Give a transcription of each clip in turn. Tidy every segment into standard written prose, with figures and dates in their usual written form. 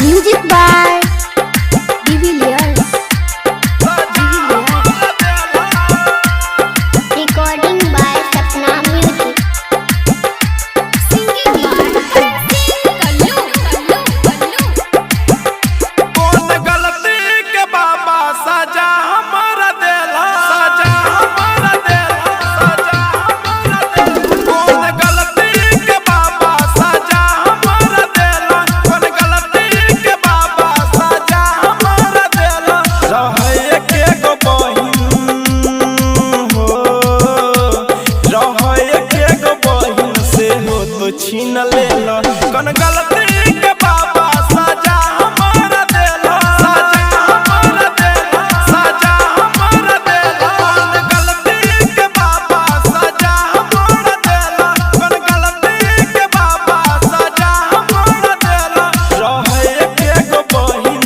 Music by Divilliers. Recording by Sapna Music. Singing by Kallu. कौन गलती के बाबा सजा हमारा देला सजा हमारा देला सजा हमारा देला कौन गलती के बाबा सजा हमारा देला कौन गलती के बाबा सजा हमारा देला रहे के गो बहिन हो रहे के गो बहिन से हो तो छीन लेला कौन गलती के बाबा सजा हमारा देला सजा हमारा देला सजा हमारा देला कौन गलती के बाबा सजा हमारा देला कौन गलती के बाबा सजा हमारा देला रहे के गो बहिन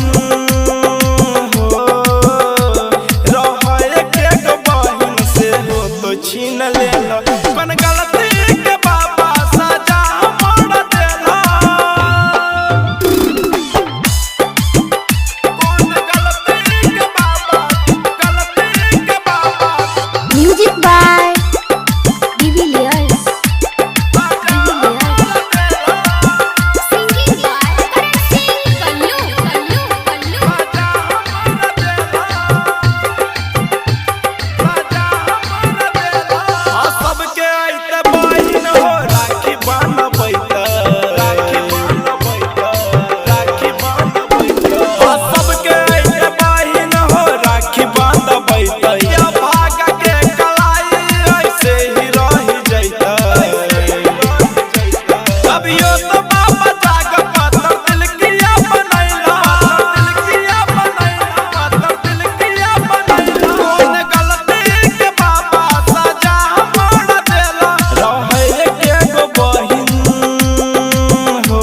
हो रहे के गो बहिन से हो तो छीन लेला कौन गलती के बाबा सजा हमारा देला कौन गलती के बाबा Music by Divilliers. Singing by सबके आइते बहिन हो राखी बांधबैता राखी बांधबैता राखी बांधबैता सबके आइते बहिन हो राखी बांधबैता या भागा के कलाई ऐसे ही रह जैता अभियो तो बाबा जाग पातर दिल किया बनैला पातर दिल किया बनैला कौन गलती के बाबा सजा हमारा देला रहे के गो बहिन हो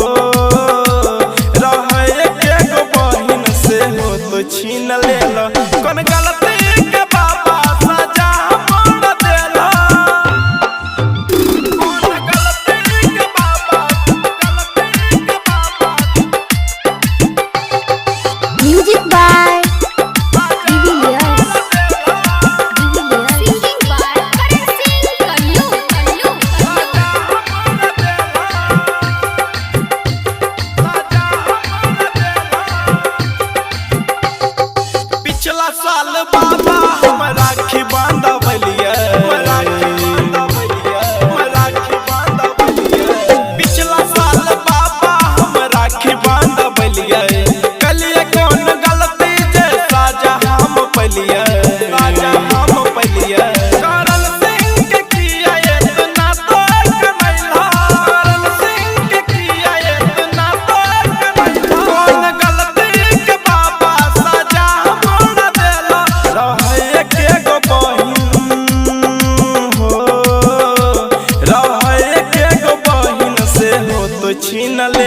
रहे के गो बहिन से हो तो छीन लेला कौन गलती के बाबा सजा हमारा देला कौन गलती के बाबा Music by Divilliers. Singing by पिछला साल बाबा हम राखी बांधबलिया पिछला साल बाबा हम राखी बांधबलिया कलिए कौन गलती जे साजा हम पलिया साजा हम पलिया करन सिंह के किया इतना तो कमैला करन सिंह के किया इतना तो कमैला कौन गलती के बाबा सजा हमारा देला रहे के गो बहिन हो रहे के गो बहिन से हो तो छीन ले